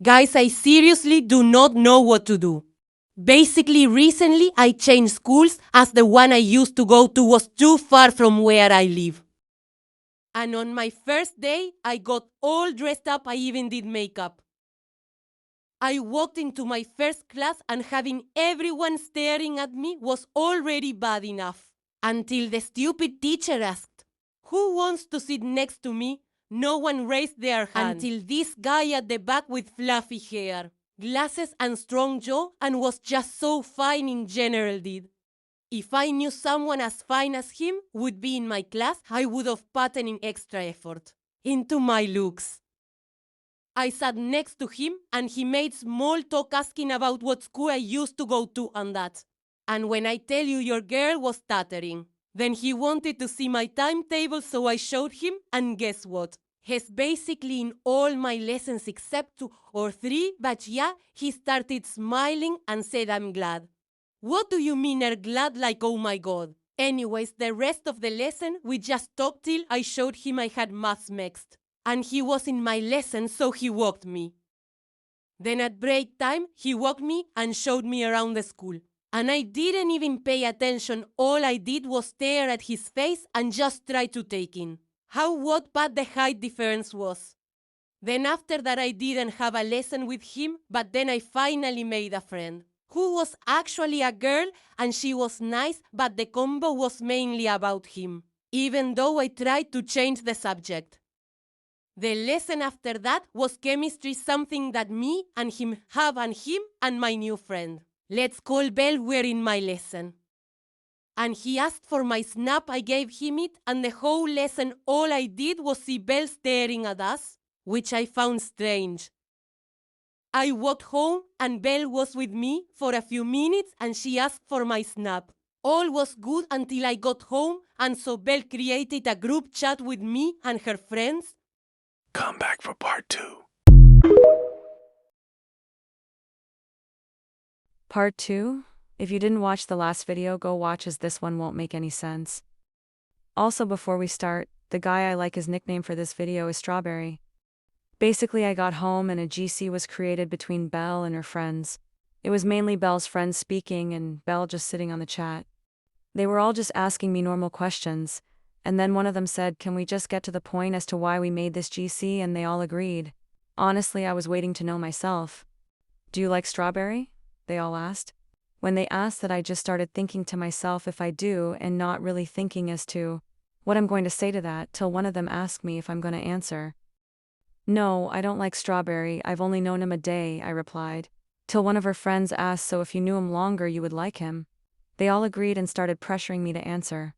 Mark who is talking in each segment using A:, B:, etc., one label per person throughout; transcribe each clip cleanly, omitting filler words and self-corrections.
A: Guys, I seriously do not know what to do. Basically, recently I changed schools as the one I used to go to was too far from where I live. And on my first day, I got all dressed up, I even did makeup. I walked into my first class and having everyone staring at me was already bad enough. Until the stupid teacher asked, "Who wants to sit next to me?" No one raised their hand. Until this guy at the back with fluffy hair, glasses and strong jaw and was just so fine in general did. If I knew someone as fine as him would be in my class, I would have put in extra effort into my looks. I sat next to him and he made small talk asking about what school I used to go to and that. And when I tell you your girl was stuttering, then he wanted to see my timetable, so I showed him, and guess what? He's basically in all my lessons except 2 or 3, but yeah, he started smiling and said, "I'm glad." What do you mean are glad like oh my god? Anyways, the rest of the lesson we just talked till I showed him I had maths next. And he was in my lesson, so he walked me. Then at break time, he walked me and showed me around the school. And I didn't even pay attention. All I did was stare at his face and just try to take in how what bad the height difference was. Then after that I didn't have a lesson with him, but then I finally made a friend who was actually a girl and she was nice, but the combo was mainly about him, even though I tried to change the subject. The lesson after that was chemistry, something that me and him have and him and my new friend. Let's call Belle were in my lesson. And he asked for my snap, I gave him it, and the whole lesson all I did was see Belle staring at us, which I found strange. I walked home and Belle was with me for a few minutes and she asked for my snap. All was good until I got home, and so Belle created a group chat with me and her friends.
B: Come back for part 2.
C: Part 2? If you didn't watch the last video, go watch, as this one won't make any sense. Also, before we start, the guy I like, his nickname for this video is Strawberry. Basically, I got home and a GC was created between Belle and her friends. It was mainly Belle's friends speaking and Belle just sitting on the chat. They were all just asking me normal questions, and then one of them said, "Can we just get to the point as to why we made this GC?" And they all agreed. Honestly, I was waiting to know myself. "Do you like Strawberry?" they all asked. When they asked that, I just started thinking to myself if I do, and not really thinking as to what I'm going to say to that, till one of them asked me if I'm going to answer. "No, I don't like Strawberry, I've only known him a day," I replied. Till one of her friends asked, "So if you knew him longer you would like him?" They all agreed and started pressuring me to answer.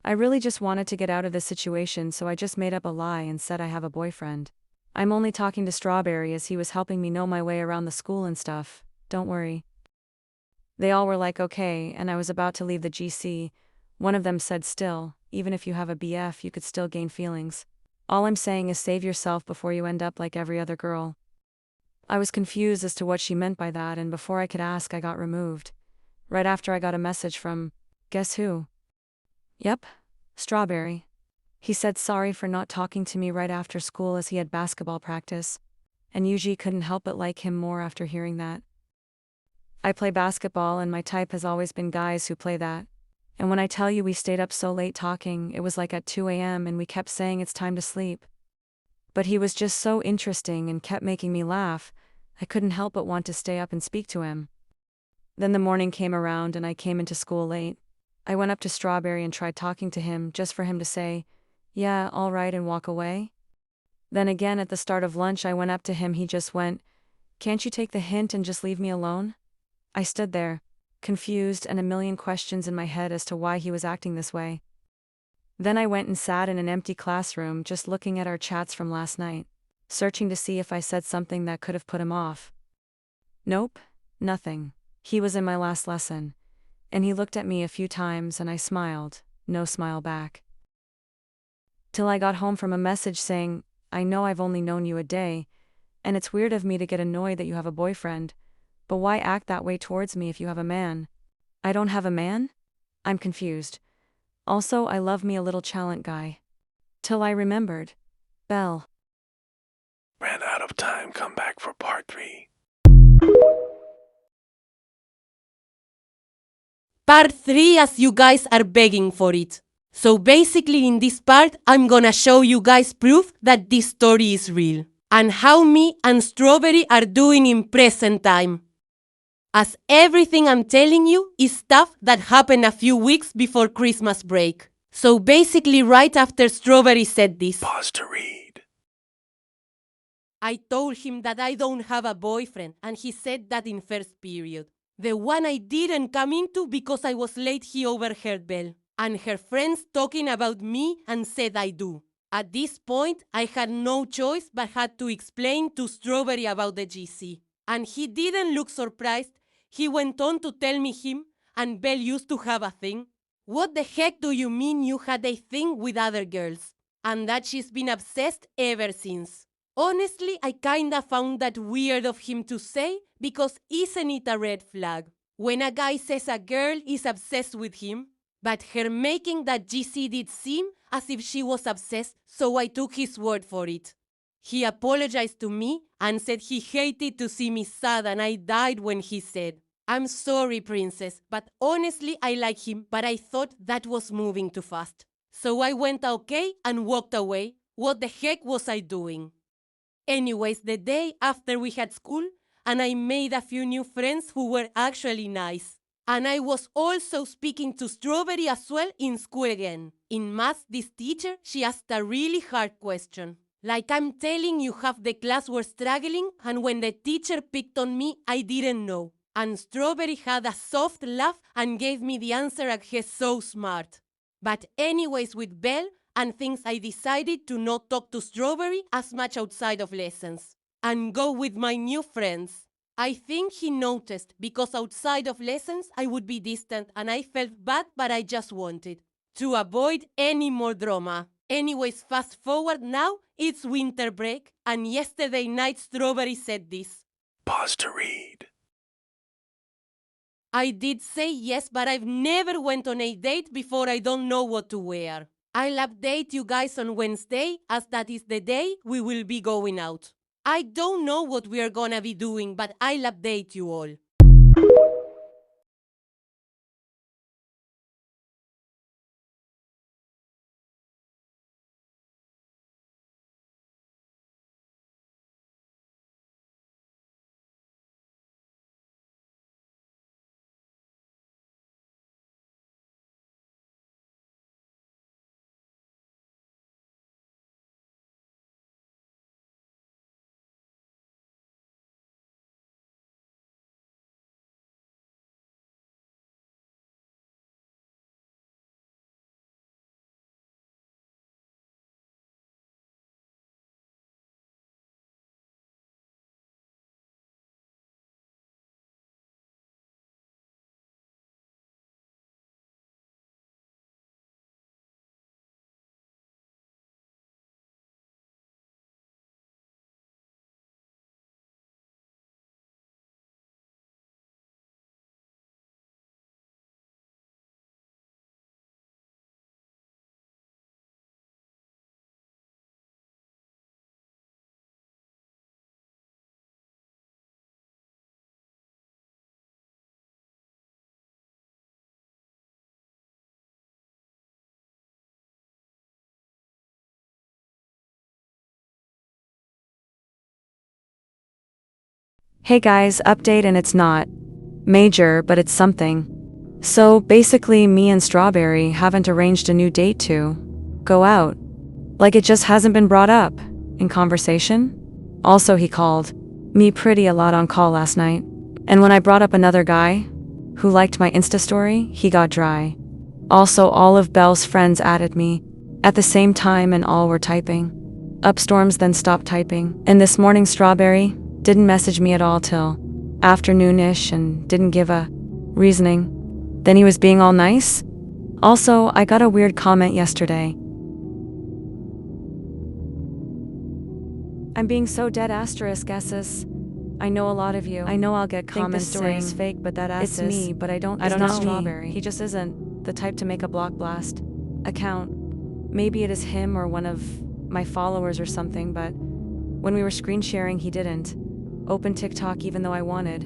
C: I really just wanted to get out of this situation, so I just made up a lie and said I have a boyfriend. I'm only talking to Strawberry as he was helping me know my way around the school and stuff, don't worry. They all were like okay, and I was about to leave the GC. One of them said, "Still, even if you have a BF you could still gain feelings. All I'm saying is save yourself before you end up like every other girl." I was confused as to what she meant by that, and before I could ask I got removed. Right after I got a message from, guess who? Yep, Strawberry. He said sorry for not talking to me right after school as he had basketball practice, and Yuji couldn't help but like him more after hearing that. I play basketball and my type has always been guys who play that. And when I tell you we stayed up so late talking, it was like at 2 a.m. and we kept saying it's time to sleep. But he was just so interesting and kept making me laugh, I couldn't help but want to stay up and speak to him. Then the morning came around and I came into school late. I went up to Strawberry and tried talking to him just for him to say, "Yeah, all right," and walk away. Then again at the start of lunch I went up to him, he just went, "Can't you take the hint and just leave me alone?" I stood there, confused and a million questions in my head as to why he was acting this way. Then I went and sat in an empty classroom just looking at our chats from last night, searching to see if I said something that could have put him off. Nope, nothing. He was in my last lesson, and he looked at me a few times and I smiled, no smile back. Till I got home from a message saying, "I know I've only known you a day, and it's weird of me to get annoyed that you have a boyfriend, but why act that way towards me if you have a man?" I don't have a man? I'm confused. Also, I love me a little challant guy. Till I remembered. Belle.
B: Ran out of Tough time, come back for part 3.
A: Part 3, as you guys are begging for it. So basically in this part, I'm gonna show you guys proof that this story is real. And how me and Strawberry are doing in present time. As everything I'm telling you is stuff that happened a few weeks before Christmas break. So basically right after Strawberry said this,
B: Pause to read.
A: I told him that I don't have a boyfriend, and he said that in first period. The one I didn't come into because I was late, he overheard Belle and her friends talking about me and said I do. At this point, I had no choice but had to explain to Strawberry about the GC. And he didn't look surprised. He went on to tell me him and Belle used to have a thing. What the heck do you mean you had a thing with other girls? And that she's been obsessed ever since. Honestly, I kinda found that weird of him to say because isn't it a red flag? When a guy says a girl is obsessed with him, but her making that GC did seem as if she was obsessed, so I took his word for it. He apologized to me and said he hated to see me sad and I died when he said, I'm sorry, princess, but honestly I like him, but I thought that was moving too fast. So I went okay and walked away. What the heck was I doing? Anyways, the day after we had school, and I made a few new friends who were actually nice. And I was also speaking to Strawberry as well in school again. In math, this teacher, she asked a really hard question. Like I'm telling you, half the class were struggling, and when the teacher picked on me, I didn't know. And Strawberry had a soft laugh and gave me the answer like he's so smart. But anyways, with Belle and things, I decided to not talk to Strawberry as much outside of lessons and go with my new friends. I think he noticed because outside of lessons I would be distant and I felt bad, but I just wanted to avoid any more drama. Anyways, fast forward now, it's winter break and yesterday night Strawberry said this.
B: Pause to read.
A: I did say yes, but I've never went on a date before. I don't know what to wear. I'll update you guys on Wednesday as that is the day we will be going out. I don't know what we are gonna be doing, but I'll update you all.
C: Hey guys, update, and it's not major, but it's something. So basically, me and Strawberry haven't arranged a new date to go out. Like it just hasn't been brought up in conversation. Also, he called me pretty a lot on call last night. And when I brought up another guy who liked my Insta story, he got dry. Also, all of Belle's friends added me at the same time and all were typing up storms, then stopped typing. And this morning, Strawberry didn't message me at all till afternoonish and didn't give a reasoning. Then he was being all nice. Also, I got a weird comment yesterday. I'm being so dead asterisk S's. I know a lot of you. I know I'll get comments saying it's fake, but that it's me, but I don't know Strawberry. He just isn't the type to make a blockblast account. Maybe it is him or one of my followers or something, but When we were screen sharing, he didn't open TikTok even though I wanted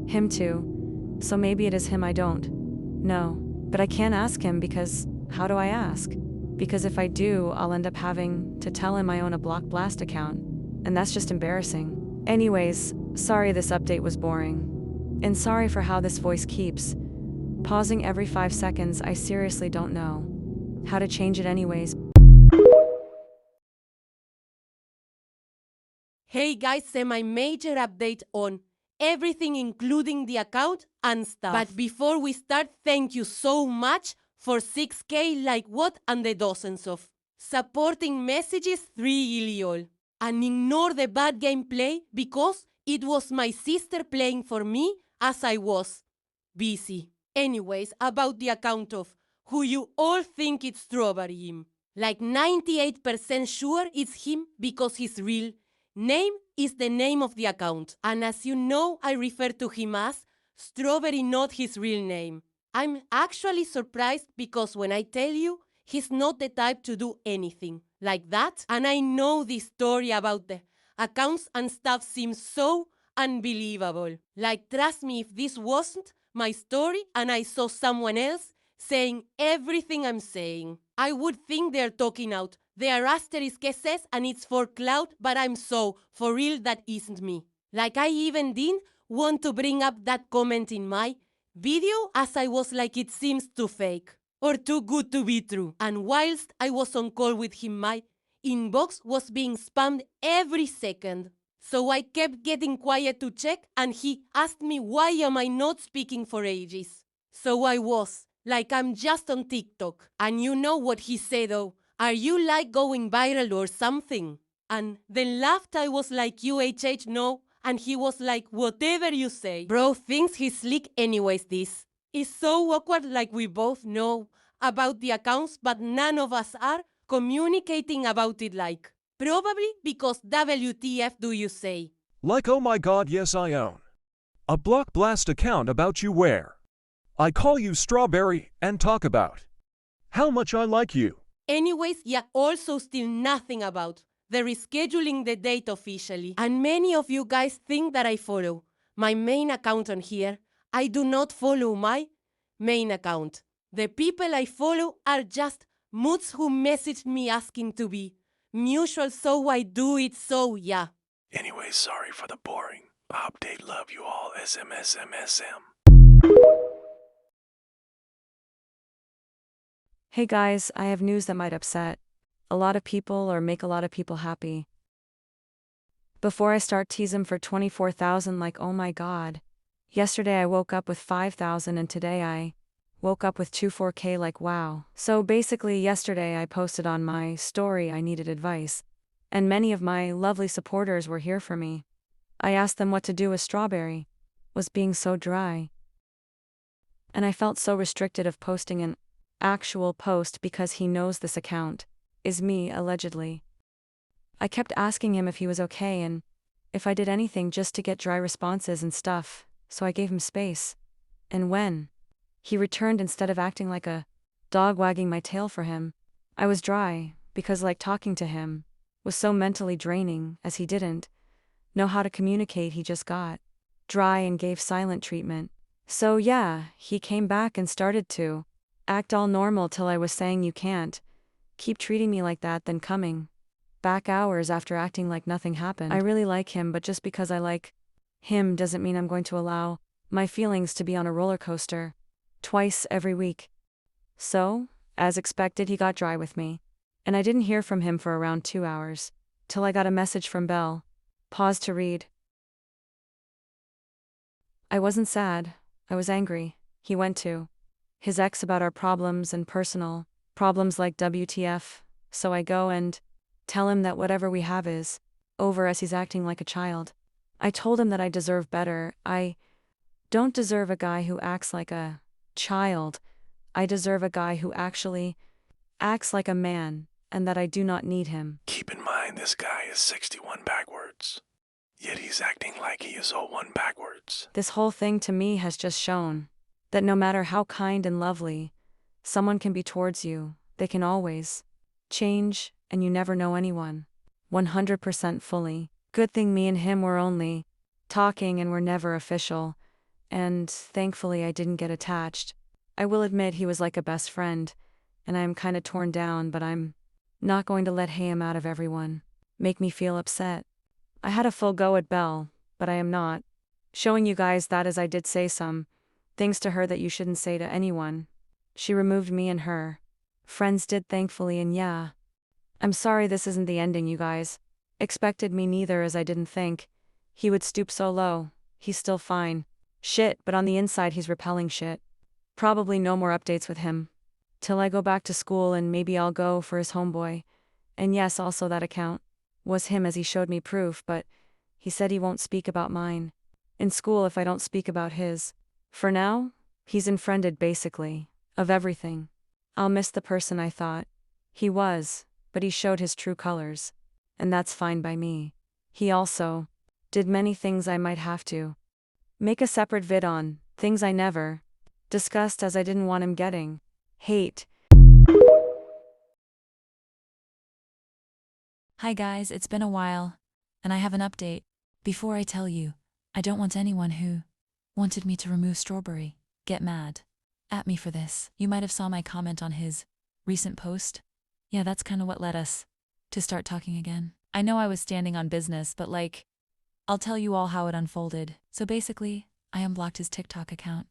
C: him to. So maybe it is him I don't know. But I can't ask him because how do I ask? Because if I do, I'll end up having to tell him I own a blockblast account. And that's just embarrassing. Anyways, sorry this update was boring. And sorry for how this voice keeps pausing every 5 seconds. I seriously don't know how to change it anyways.
A: Hey guys, semi-major update on everything including the account and stuff. But before we start, thank you so much for 6K like what and the dozens of supporting messages 3 iliol. And ignore the bad gameplay because it was my sister playing for me as I was busy. Anyways, about the account of who you all think it's Strawberry him. Like 98% sure it's him because his real name is the name of the account. And as you know, I refer to him as Strawberry, not his real name. I'm actually surprised because when I tell you, he's not the type to do anything like that. And I know this story about the accounts and stuff seems so unbelievable. Like, trust me, if this wasn't my story and I saw someone else saying everything I'm saying, I would think they're talking out. Their asterisk says and it's for clout, but I'm so for real that isn't me. Like, I even didn't want to bring up that comment in my video as I was like, it seems too fake or too good to be true. And whilst I was on call with him, my inbox was being spammed every second. So I kept getting quiet to check and he asked me why am I not speaking for ages. So I was like, I'm just on TikTok. And you know what he said though? Are you like going viral or something? And then laughed. I was like, UHH, no. And he was like, whatever you say. Bro thinks he's slick anyways. This is so awkward, like we both know about the accounts, but none of us are communicating about it like. Probably because WTF do you say?
D: Like, oh my god, yes I own a blockblast account about you where I call you Strawberry and talk about how much I like you.
A: Anyways, yeah, also still nothing about the rescheduling the date officially. And many of you guys think that I follow my main account on here. I do not follow my main account. The people I follow are just moods who messaged me asking to be mutual, so I do it, so yeah.
B: Anyway, sorry for the boring update. Love you all. SMSMSM.
C: Hey guys, I have news that might upset a lot of people or make a lot of people happy. Before I start, tease him for 24,000 like oh my god. Yesterday I woke up with 5,000 and today I woke up with 24K like wow. So basically yesterday I posted on my story I needed advice. And many of my lovely supporters were here for me. I asked them what to do with Strawberry was being so dry. And I felt so restricted of posting an actual post because he knows this account is me allegedly. I kept asking him if he was okay and if I did anything just to get dry responses and stuff, so I gave him space. And when he returned, instead of acting like a dog wagging my tail for him, I was dry because like talking to him was so mentally draining as he didn't know how to communicate. He just got dry and gave silent treatment. So yeah, he came back and started to act all normal till I was saying you can't keep treating me like that, then coming back hours after acting like nothing happened. I really like him, but just because I like him doesn't mean I'm going to allow my feelings to be on a roller coaster twice every week. So, as expected, he got dry with me, and I didn't hear from him for around 2 hours, till I got a message from Belle. Pause to read. I wasn't sad, I was angry. He went to his ex about our problems and personal problems like WTF, so I go and tell him that whatever we have is over as he's acting like a child. I told him that I deserve better. I don't deserve a guy who acts like a child. I deserve a guy who actually acts like a man, and that I do not need him.
B: Keep in mind this guy is 61 backwards, yet he's acting like he is 01 backwards.
C: This whole thing to me has just shown that no matter how kind and lovely someone can be towards you, they can always change, and you never know anyone 100% fully. Good thing me and him were only talking and were never official, and thankfully I didn't get attached. I will admit he was like a best friend, and I am kinda torn down, but I'm not going to let him out of everyone make me feel upset. I had a full go at Belle, but I am not showing you guys that, as I did say some things to her that you shouldn't say to anyone. She removed me and her friends did, thankfully, and yeah. I'm sorry this isn't the ending you guys expected. Me neither, as I didn't think he would stoop so low. He's still fine. Shit, but on the inside he's repelling shit. Probably no more updates with him till I go back to school, and maybe I'll go for his homeboy. And yes, also that account was him, as he showed me proof, but he said he won't speak about mine in school if I don't speak about his. For now, he's unfriended basically of everything. I'll miss the person I thought he was, but he showed his true colors, and that's fine by me. He also did many things I might have to make a separate vid on, things I never discussed, as I didn't want him getting hate.
E: Hi guys, it's been a while, and I have an update. Before I tell you, I don't want anyone who wanted me to remove Strawberry get mad at me for this. You might have saw my comment on his recent post. Yeah, that's kinda what led us to start talking again. I know I was standing on business, but I'll tell you all how it unfolded. So basically, I unblocked his TikTok account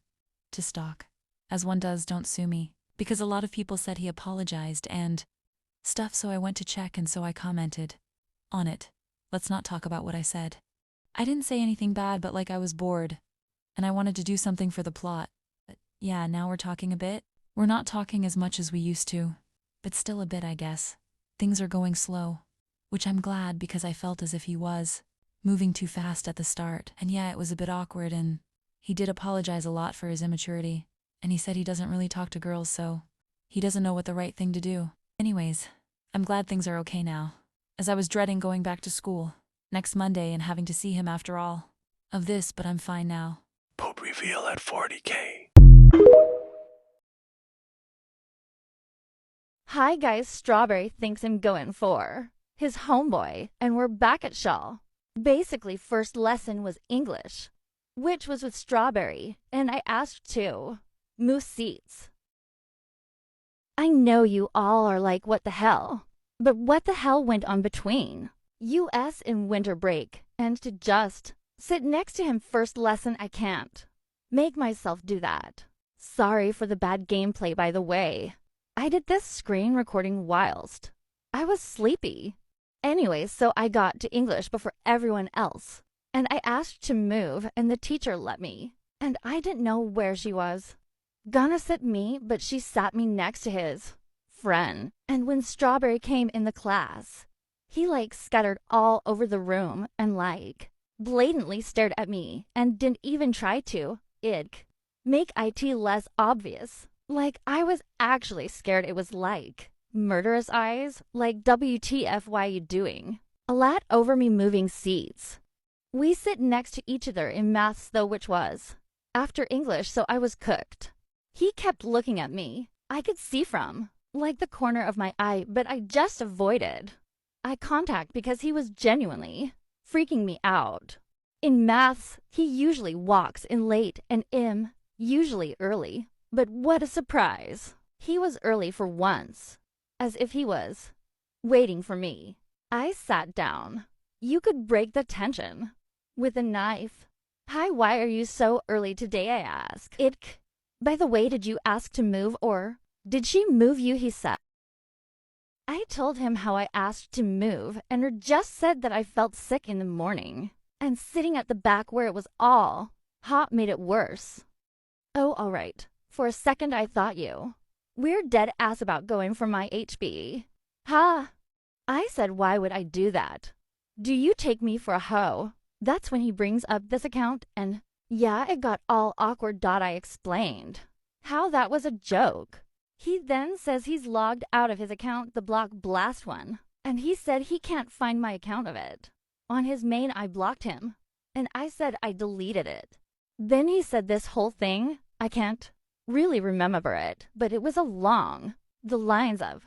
E: to stalk. As one does, don't sue me. Because a lot of people said he apologized and stuff, so I went to check, and so I commented on it. Let's not talk about what I said. I didn't say anything bad, but I was bored, and I wanted to do something for the plot. But yeah, now we're talking a bit. We're not talking as much as we used to, but still a bit, I guess. Things are going slow, which I'm glad, because I felt as if he was moving too fast at the start. And yeah, it was a bit awkward, and he did apologize a lot for his immaturity, and he said he doesn't really talk to girls, so he doesn't know what the right thing to do. Anyways, I'm glad things are okay now, as I was dreading going back to school next Monday and having to see him after all of this, but I'm fine now.
B: Poop reveal at 40K.
F: Hi guys, Strawberry thinks I'm going for his homeboy, and we're back at Shaw. Basically, first lesson was English, which was with Strawberry, and I asked to move seats. I know you all are like, what the hell? But what the hell went on between US and winter break, and to just sit next to him first lesson? I can't make myself do that. Sorry for the bad gameplay, by the way. I did this screen recording whilst I was sleepy. Anyway, so I got to English before everyone else, and I asked to move, and the teacher let me, and I didn't know where she was gonna sit me, but she sat me next to his friend. And when Strawberry came in the class, he scattered all over the room and blatantly stared at me and didn't even try to make it less obvious. I was actually scared. It was murderous eyes, WTF, why you doing a lot over me moving seats. We sit next to each other in maths though, which was after English, so I was cooked. He kept looking at me. I could see from the corner of my eye, but I just avoided eye contact because he was genuinely freaking me out. In maths, he usually walks in late and usually early. But what a surprise. He was early for once, as if he was waiting for me. I sat down. You could break the tension with a knife. Hi, why are you so early today? I asked. By the way, did you ask to move, or did she move you? He said. I told him how I asked to move, and just said that I felt sick in the morning, and sitting at the back where it was all hot made it worse. Oh, all right. For a second I thought you were dead ass about going for my HB. Ha! I said, why would I do that? Do you take me for a hoe? That's when he brings up this account, and yeah, it got all awkward. I explained how that was a joke. He then says he's logged out of his account, the blockblast one, and he said he can't find my account of it. On his main, I blocked him, and I said I deleted it. Then he said this whole thing, I can't really remember it, but it was along the lines of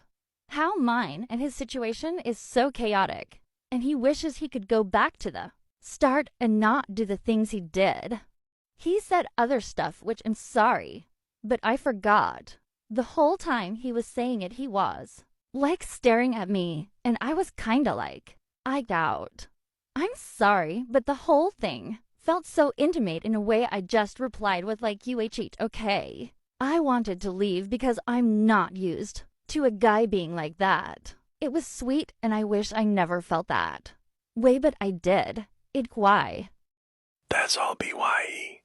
F: how mine and his situation is so chaotic. and he wishes he could go back to the start and not do the things he did. He said other stuff which I'm sorry, but I forgot. The whole time he was saying it, he was like staring at me, and I was kinda like, I doubt. I'm sorry, but the whole thing felt so intimate in a way. I just replied with like, okay. I wanted to leave because I'm not used to a guy being like that. It was sweet, and I wish I never felt that way, but I did. It why.
B: That's all BYE.